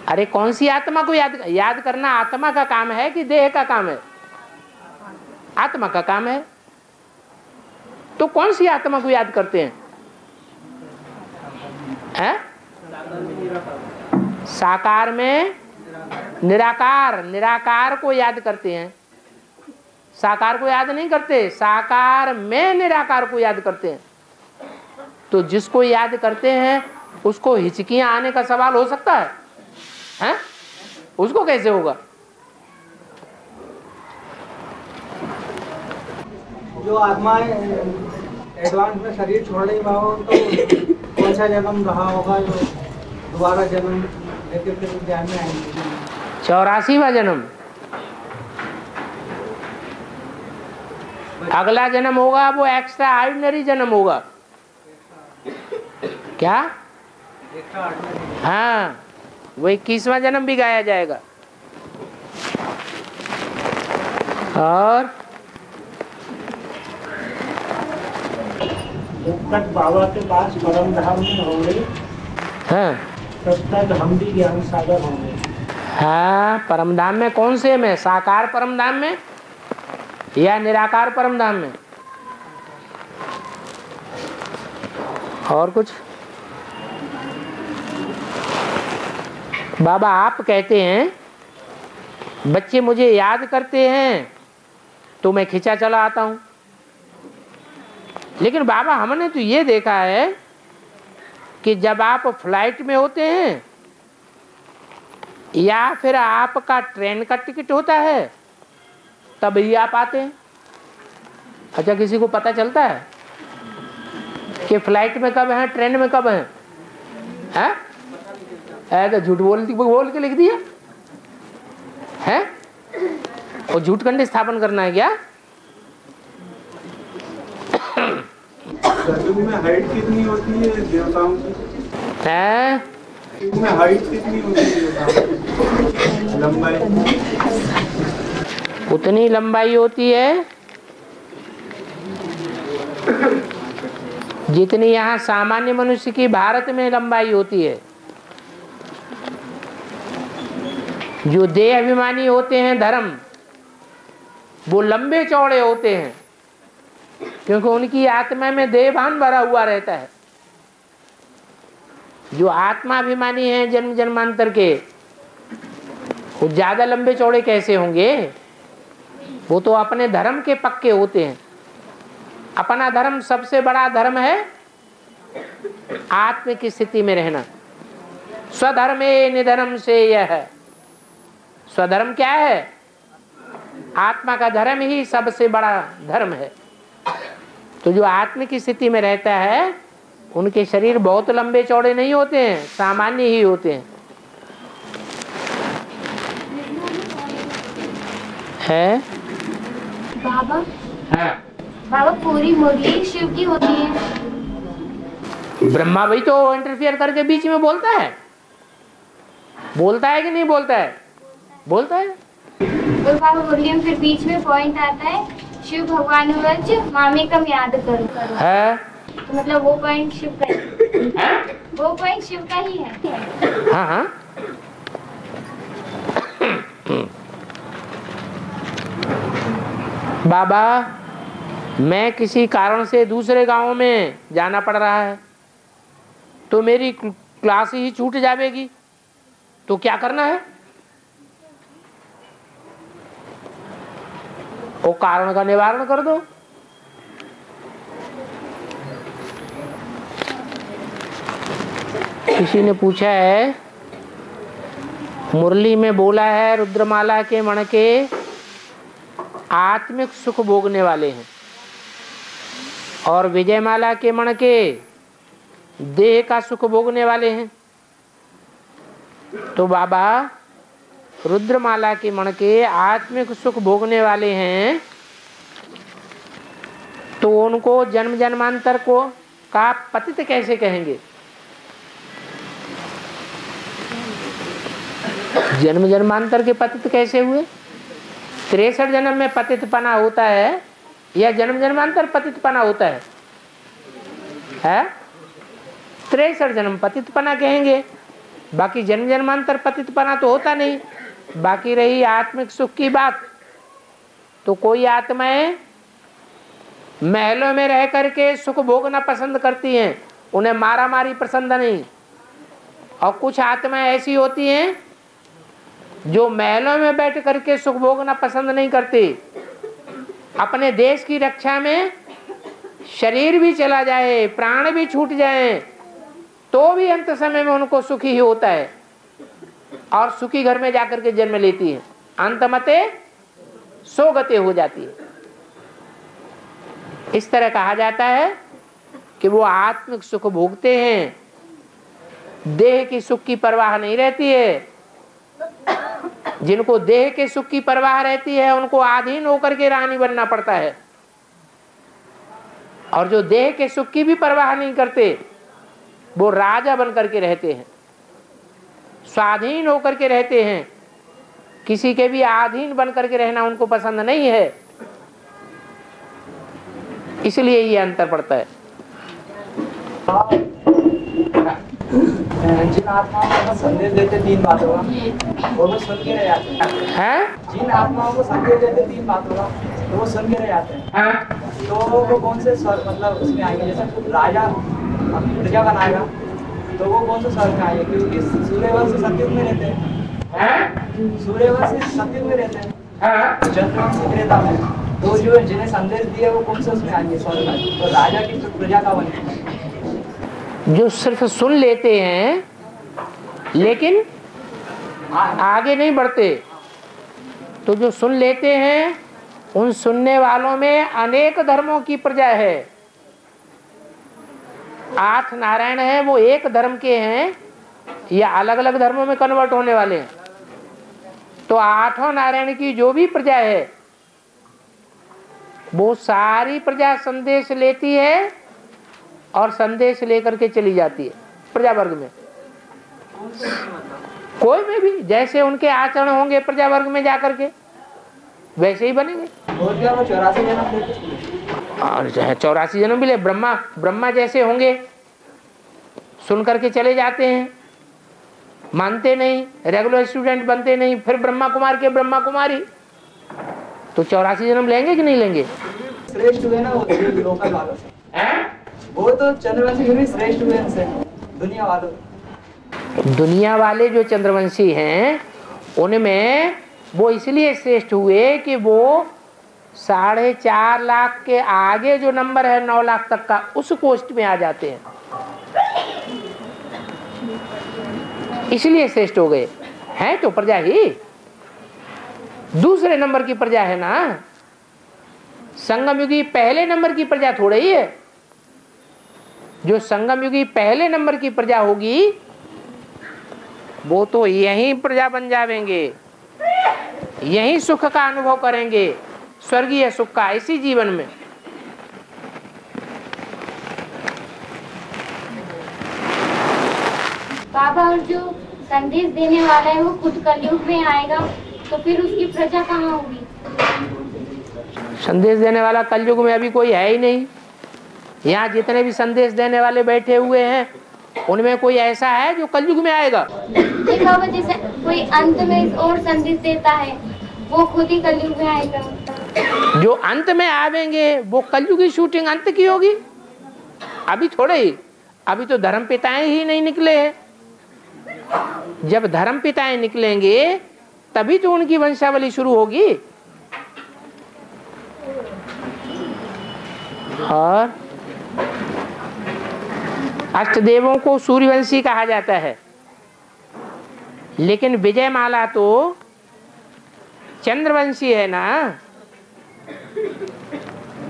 अरे कौन सी आत्मा को याद करना आत्मा का काम है कि देह का काम है? आत्मा का काम है। तो कौन सी आत्मा को याद करते हैं? साकार में निराकार को याद करते हैं। साकार को याद नहीं करते, साकार में निराकार को याद करते हैं। तो जिसको याद करते हैं उसको हिचकियां आने का सवाल हो सकता है? हैं? उसको कैसे होगा? जो आत्मा एडवांस में शरीर छोड़ रही बाबा, तो कौन सा जन्म रहा होगा जो दोबारा जन्म लेके फिर ध्यान में आएंगे? 84वां जन्म। अगला जन्म होगा वो एक्स्ट्रा ऑर्डिनरी जन्म होगा। क्या? हाँ, वो 21वां जन्म भी गाया जाएगा। और जब तक बाबा के पास परम धाम में होंगे, हाँ, तब तक हम भी ज्ञान सागर होंगे। हाँ, परम धाम में कौन से में? साकार परम धाम में या निराकार परम धाम में? और कुछ? बाबा आप कहते हैं बच्चे मुझे याद करते हैं तो मैं खिंचा चला आता हूं। लेकिन बाबा हमने तो ये देखा है कि जब आप फ्लाइट में होते हैं या फिर आपका ट्रेन का टिकट होता है तब ही आप आते हैं। अच्छा, किसी को पता चलता है कि फ्लाइट में कब है, ट्रेन में कब है? हैं? तो झूठ बोल के लिख दिया है। और झूठ कंडे स्थापन करना है क्या? में हाइट कितनी होती है देवताओं की? है इसमें हाइट कितनी होती है देवताओं की? लंबाई उतनी लंबाई होती है जितनी यहाँ सामान्य मनुष्य की भारत में लंबाई होती है। जो देह अभिमानी होते हैं धर्म, वो लंबे चौड़े होते हैं क्योंकि उनकी आत्मा में देहभान भरा हुआ रहता है। जो आत्माभिमानी हैं जन्म जन्मांतर के, वो ज्यादा लंबे चौड़े कैसे होंगे? वो तो अपने धर्म के पक्के होते हैं। अपना धर्म सबसे बड़ा धर्म है, आत्म की स्थिति में रहना। स्वधर्मे निधर्म से यह, स्वधर्म क्या है? आत्मा का धर्म ही सबसे बड़ा धर्म है। तो जो आत्म की स्थिति में रहता है, उनके शरीर बहुत लंबे चौड़े नहीं होते हैं, सामान्य ही होते हैं। है बाबा, हाँ। बाबा पूरी मुरली शिव की होती है। ब्रह्मा भाई तो इंटरफियर करके बीच में बोलता है कि नहीं बोलता है? बोलता है। तो बाबा मुरली में फिर बीच में पॉइंट आता है, शिव भगवान वच मामेकम याद करो। है तो मतलब वो पॉइंट शिव का है? वो पॉइंट शिव का ही है। हाँ हाँ। बाबा, मैं किसी कारण से दूसरे गांव में जाना पड़ रहा है, तो मेरी क्लास ही छूट जाएगी, तो क्या करना है? वो कारण का निवारण कर दो। किसी ने पूछा है, मुरली में बोला है रुद्रमाला के मण के आत्मिक सुख भोगने वाले हैं, और विजयमाला के मण के देह का सुख भोगने वाले हैं। तो बाबा, रुद्रमाला के मण के आत्मिक सुख भोगने वाले हैं, तो उनको जन्म जन्मांतर को का पतित कैसे कहेंगे? जन्म जन्मांतर के पतित कैसे हुए? 63 जन्म में पतितपना होता है या जन्म जन्मांतर पतितपना होता है? 63 जन्म पतितपना कहेंगे, बाकी जन्म जन्मांतर पतितपना तो होता नहीं। बाकी रही आत्मिक सुख की बात, तो कोई आत्माएं महलों में रह करके सुख भोगना पसंद करती हैं, उन्हें मारा मारी पसंद नहीं। और कुछ आत्माएं ऐसी होती हैं जो महलों में बैठ करके सुख भोगना पसंद नहीं करती। अपने देश की रक्षा में शरीर भी चला जाए, प्राण भी छूट जाए, तो भी अंत समय में उनको सुखी ही होता है, और सुखी घर में जाकर के जन्म लेती है, अंतमते सोगते हो जाती है। इस तरह कहा जाता है कि वो आत्मिक सुख भोगते हैं, देह की सुख की परवाह नहीं रहती है। जिनको देह के सुख की परवाह रहती है, उनको आधीन होकर के रानी बनना पड़ता है, और जो देह के सुख की भी परवाह नहीं करते, वो राजा बन करके रहते हैं, स्वाधीन होकर के रहते हैं। किसी के भी अधीन बन करके रहना उनको पसंद नहीं है, इसलिए ये अंतर पड़ता है। जिन आत्माओं को संदेश देते 3 बात होगा, वो लोग सुन के रह जाते हैं। जिन आत्माओं को संदेश देते 3 बात होगा, तो वो सुन के रह जाते हैं। तो वो कौन से स्वर्ग मतलब उसमें आएंगे? जैसे राजा प्रजा बनाएगा, तो वो कौन से स्वर्ग में आएंगे? क्योंकि सूर्यवंश सतयुग में रहते हैं, सूर्यवंश सतयुग में रहते हैं, चंद्रवंश त्रेता में। तो जो जिन्हें संदेश दिए वो कौन से उसमें आएंगे स्वर्ग में? तो राजा की प्रजा का बनेगा। जो सिर्फ सुन लेते हैं लेकिन आगे नहीं बढ़ते, तो जो सुन लेते हैं उन सुनने वालों में अनेक धर्मों की प्रजा है। 8 नारायण हैं, वो एक धर्म के हैं या अलग अलग धर्मों में कन्वर्ट होने वाले हैं? तो 8 नारायण की जो भी प्रजा है, वो सारी प्रजा संदेश लेती है और संदेश लेकर के चली जाती है प्रजा वर्ग में। कोई में भी जैसे उनके आचरण होंगे प्रजा वर्ग में जाकर के, वैसे ही बनेंगे। और क्या वो 84 जन्म लेते? और चाहे 84 जन्म भी ले, ब्रह्मा जैसे होंगे, सुन करके चले जाते हैं, मानते नहीं, रेगुलर स्टूडेंट बनते नहीं, फिर ब्रह्मा कुमार के ब्रह्मा कुमारी, तो 84 जन्म लेंगे कि नहीं लेंगे? श्रेष्ठ हुए ना वो लोकल वालों से, वो तो चंद्रवंशी भी श्रेष्ठ हुए इनसे दुनिया वालों। दुनिया वाले जो चंद्रवंशी हैं उनमें वो इसलिए श्रेष्ठ हुए कि वो 4.5 लाख के आगे जो नंबर है 9 लाख तक का, उस कोष्ठ में आ जाते हैं, इसलिए श्रेष्ठ हो गए हैं। तो प्रजा ही दूसरे नंबर की प्रजा है ना, संगम युगी पहले नंबर की प्रजा थोड़ा ही है। जो संगम युगी पहले नंबर की प्रजा होगी वो तो यहीं प्रजा बन जाएंगे, यहीं सुख का अनुभव करेंगे, स्वर्गीय सुख का इसी जीवन में। बाबा, और जो संदेश देने वाला है वो खुद कलयुग में आएगा, तो फिर उसकी प्रजा कहाँ होगी? संदेश देने वाला कलयुग में अभी कोई है ही नहीं। यहाँ जितने भी संदेश देने वाले बैठे हुए हैं उनमें कोई ऐसा है जो कलयुग में आएगा? नहीं बाबा, जैसे कोई अंत में और संदेश देता है वो खुद ही कलयुग में आएगा। जो अंत में आवेंगे वो कलयुग की शूटिंग अंत की होगी, अभी थोड़े ही। अभी तो धर्म पिताएं ही नहीं निकले हैं। जब धर्म पिताएं निकलेंगे तभी तो उनकी वंशावली शुरू होगी। और अष्टदेवों को सूर्यवंशी कहा जाता है, लेकिन विजयमाला तो चंद्रवंशी है ना,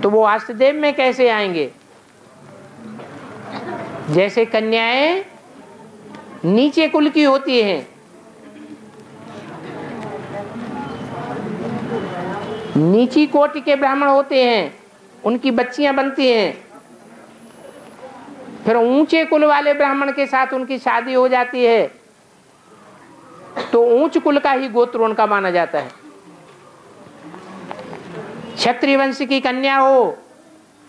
तो वो अष्टदेव में कैसे आएंगे? जैसे कन्याएं नीचे कुल की होती हैं, नीची कोटि के ब्राह्मण होते हैं, उनकी बच्चियां बनती हैं, फिर ऊंचे कुल वाले ब्राह्मण के साथ उनकी शादी हो जाती है, तो ऊंच कुल का ही गोत्र उनका माना जाता है। क्षत्रिय वंश की कन्या हो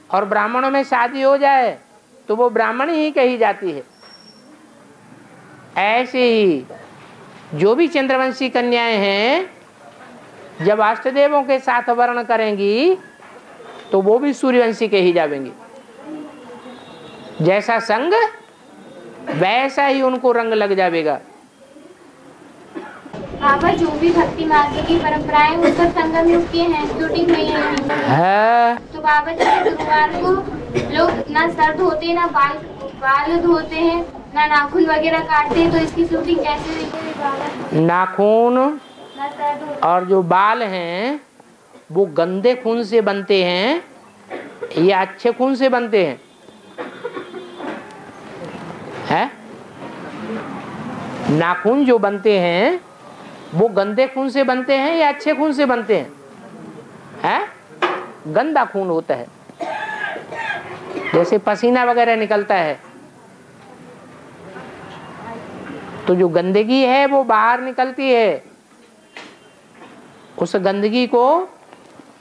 और ब्राह्मणों में शादी हो जाए तो वो ब्राह्मण ही कही जाती है। ऐसे ही जो भी चंद्रवंशी कन्याएं हैं, जब अष्टदेवों के साथ वर्ण करेंगी तो वो भी सूर्यवंशी के ही जावेंगी। जैसा संग वैसा ही उनको रंग लग जाएगा। बाबा, जो भी भक्ति मार्ग की परंपराएं वो सब संगम युग के हैं, शूटिंग नहीं है। तो बाबा, जैसे गुरुवार को लोग ना सर धोते हैं, ना बाल धोते हैं, ना नाखून वगैरह काटते हैं, तो इसकी शूटिंग कैसे होगी बाबा? नाखून और जो बाल हैं वो गंदे खून से बनते हैं या अच्छे खून से बनते हैं? है? नाखून जो बनते हैं वो गंदे खून से बनते हैं या अच्छे खून से बनते हैं? है? गंदा खून होता है, जैसे पसीना वगैरह निकलता है, तो जो गंदगी है वो बाहर निकलती है। उस गंदगी को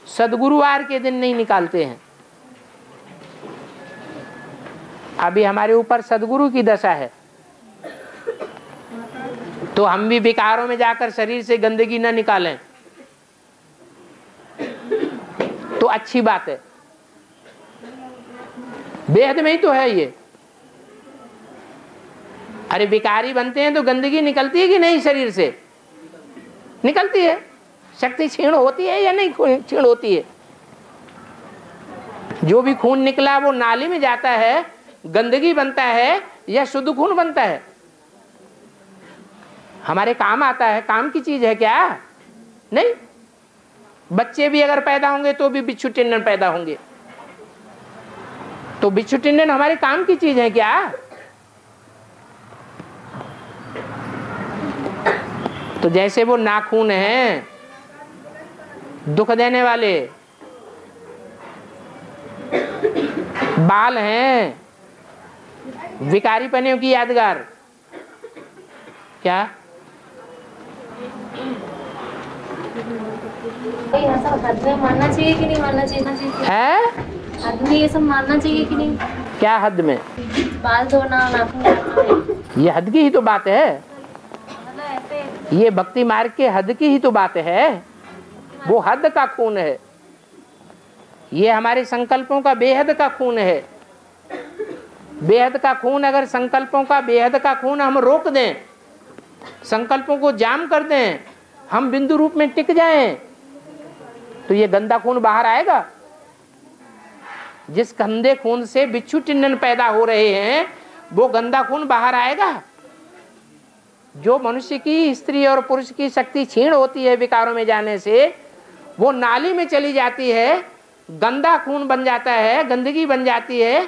सद्गुरुवार के दिन नहीं निकालते हैं। अभी हमारे ऊपर सद्गुरु की दशा है, तो हम भी विकारों में जाकर शरीर से गंदगी न निकालें तो अच्छी बात है। बेहद में ही तो है ये। अरे विकारी बनते हैं तो गंदगी निकलती है कि नहीं? शरीर से निकलती है। शक्ति क्षीण होती है या नहीं क्षीण होती है? जो भी खून निकला वो नाली में जाता है, गंदगी बनता है या शुद्ध खून बनता है? हमारे काम आता है, काम की चीज है क्या? नहीं। बच्चे भी अगर पैदा होंगे तो भी बिच्छू टिंडन पैदा होंगे, तो बिच्छू टिंडन हमारे काम की चीज है क्या? तो जैसे वो नाखून हैं दुख देने वाले, बाल हैं विकारी पने की यादगार, क्या हद में मानना चाहिए कि नहीं मानना चाहिए? है? हद में ये सब मानना चाहिए कि नहीं? क्या हद में? बाल धोना, नाखून काटना, ये हद की ही तो बात है। ये भक्ति मार्ग के हद की ही तो बात है। वो हद का खून है, ये हमारे संकल्पों का बेहद का खून है। बेहद का खून, अगर संकल्पों का बेहद का खून हम रोक दें, संकल्पों को जाम कर दें, हम बिंदु रूप में टिक जाएं, तो ये गंदा खून बाहर आएगा। जिस गंदे खून से बिच्छू टिंडन पैदा हो रहे हैं वो गंदा खून बाहर आएगा। जो मनुष्य की, स्त्री और पुरुष की शक्ति क्षीण होती है विकारों में जाने से, वो नाली में चली जाती है, गंदा खून बन जाता है, गंदगी बन जाती है।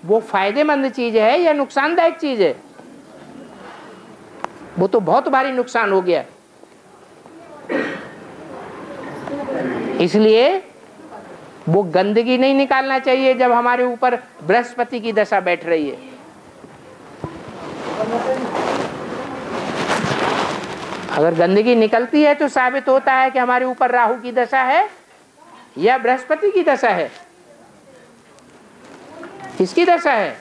वो फायदेमंद चीज है या नुकसानदायक चीज है? वो तो बहुत भारी नुकसान हो गया। इसलिए वो गंदगी नहीं निकालना चाहिए जब हमारे ऊपर बृहस्पति की दशा बैठ रही है। अगर गंदगी निकलती है तो साबित होता है कि हमारे ऊपर राहु की दशा है या बृहस्पति की दशा है। किसकी दशा है?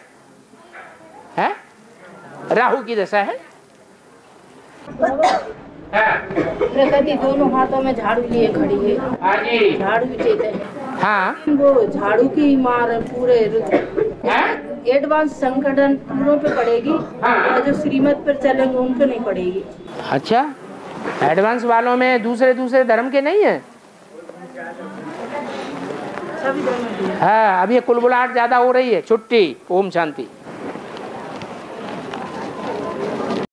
राहु की दशा है। प्रकृति दोनों हाथों में झाड़ू लिए खड़ी है। झाड़ू चेतन है। हाँ, वो झाड़ू की मार पूरे एडवांस संगठन पूरों पे पड़ेगी और जो श्रीमत पर चलेंगे उन पे नहीं पड़ेगी। अच्छा, एडवांस वालों में दूसरे धर्म के नहीं है? हाँ, अब ये कुलबुलाहट ज्यादा हो रही है। छुट्टी। ओम शांति।